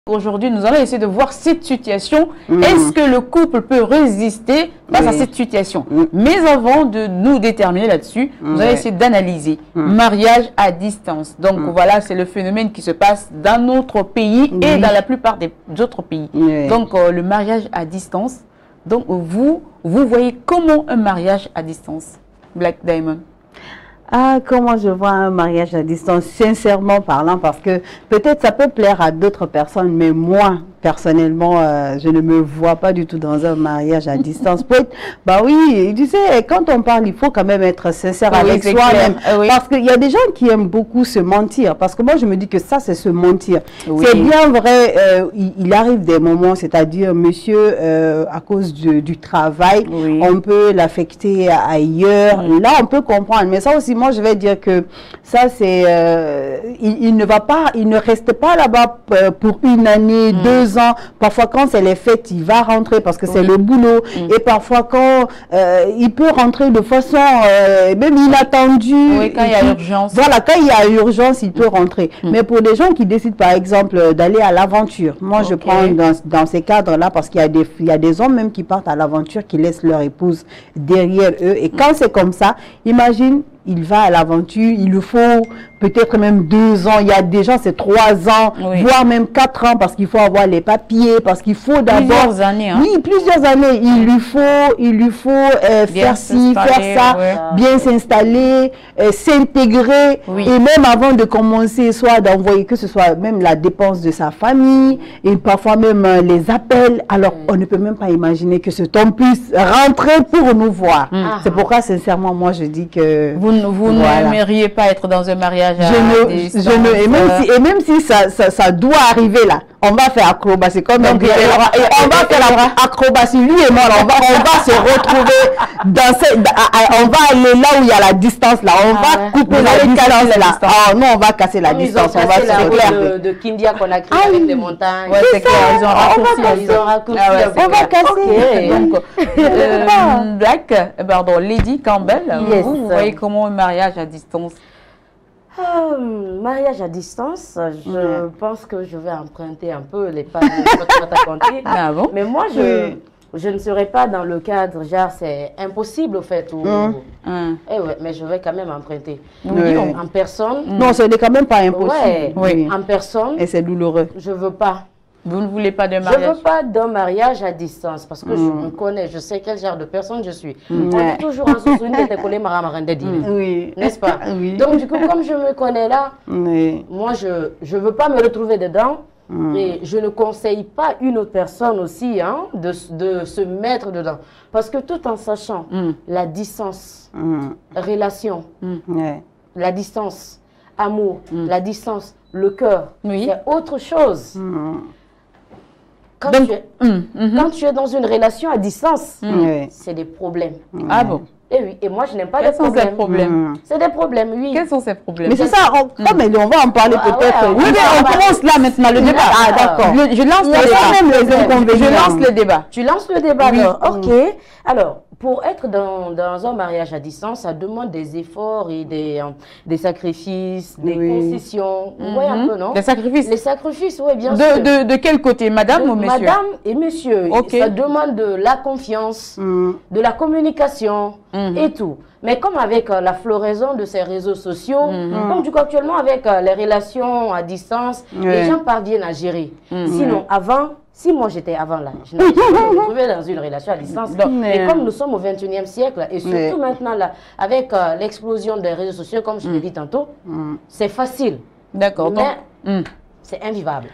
Aujourd'hui, nous allons essayer de voir cette situation. Est-ce que le couple peut résister face à cette situation? Mais avant de nous déterminer là-dessus, nous allons essayer d'analyser. Mariage à distance. Donc voilà, c'est le phénomène qui se passe dans notre pays et dans la plupart des autres pays. Donc le mariage à distance. Donc vous voyez comment un mariage à distance, Black Diamond? Ah, comment je vois un mariage à distance, sincèrement parlant, parce que peut-être ça peut plaire à d'autres personnes, mais moi, personnellement, je ne me vois pas du tout dans un mariage à distance. Bah oui, tu sais, quand on parle, il faut quand même être sincère avec soi-même. Parce qu'il y a des gens qui aiment beaucoup se mentir. Parce que moi, je me dis que ça, c'est se mentir. C'est bien vrai, il arrive des moments, c'est-à-dire, monsieur, à cause du travail, on peut l'affecter ailleurs. Là, on peut comprendre. Mais ça aussi, moi, je vais dire que ça, c'est... il ne reste pas là-bas pour une année, 2 ans. Parfois, quand c'est les fêtes, il va rentrer parce que c'est le boulot. Et parfois, quand il peut rentrer de façon même inattendue. Oui, quand il y a urgence. Voilà, quand il y a urgence, il peut rentrer. Mais pour des gens qui décident, par exemple, d'aller à l'aventure, moi, je prends dans ces cadres-là parce qu'il y a des hommes même qui partent à l'aventure, qui laissent leur épouse derrière eux. Et quand c'est comme ça, imagine, il va à l'aventure, il lui faut peut-être même 2 ans, il y a des gens c'est 3 ans, voire même 4 ans parce qu'il faut avoir les papiers, parce qu'il faut d'abord... Plusieurs années. Hein. Oui, plusieurs années. Il lui faut faire ci, faire ça, bien s'installer, s'intégrer, et même avant de commencer, soit d'envoyer, que ce soit même la dépense de sa famille, et parfois même les appels. Alors, on ne peut même pas imaginer que cet homme puisse rentrer pour nous voir. C'est pourquoi, sincèrement, moi, je dis que... Vous n'aimeriez pas être dans un mariage à distance. Et même si ça doit arriver là, on va faire acrobatie comme on va faire acrobatie, lui et moi, on va se retrouver on va aller là où il y a la distance là, on va couper la distance là. Ah non, on va casser la distance, on va se faire de Kindia qu'on a créé avec les montagnes. C'est clair, ils ont raccourci. On va casser. Donc, Lady Campbell, vous voyez comment un mariage à distance? Mariage à distance, je pense que je vais emprunter un peu les pas de votre raconter. Mais moi, je ne serai pas dans le cadre, genre c'est impossible au fait. Mais je vais quand même emprunter. En personne. Non, ce n'est quand même pas impossible. En personne. Et c'est douloureux. Je ne veux pas. Vous ne voulez pas de mariage? Je ne veux pas d'un mariage à distance parce que je me connais, je sais quel genre de personne je suis. On est toujours en souvenir de coller n'est-ce pas? Donc du coup, comme je me connais là, moi je ne veux pas me retrouver dedans et je ne conseille pas une autre personne aussi de se mettre dedans. Parce que tout en sachant la distance, relation, la distance, amour, la distance, le cœur, c'est autre chose. Quand tu es dans une relation à distance, c'est des problèmes. Ah bon? Et oui, et moi je n'aime pas les problèmes. C'est des problèmes, oui. Quels sont ces problèmes? Mais c'est ça, on va en parler peut-être. Oui, mais on commence là maintenant le débat. Ah d'accord. Je lance le débat. Tu lances le débat alors. Ok. Alors, pour être dans un mariage à distance, ça demande des efforts et des sacrifices, des concessions. Vous voyez un peu, non? Des sacrifices? Les sacrifices, oui, bien sûr. De quel côté, madame ou monsieur? Madame et monsieur. Ça demande de la confiance, de la communication et tout. Mais comme avec la floraison de ces réseaux sociaux, comme du coup actuellement avec les relations à distance, les gens parviennent à gérer. Sinon, avant... Si moi j'étais avant là, je n'allais pas me retrouver dans une relation à distance. Et comme nous sommes au 21e siècle, et surtout maintenant là, avec l'explosion des réseaux sociaux, comme je l'ai dit tantôt, c'est facile. D'accord. Mais c'est invivable.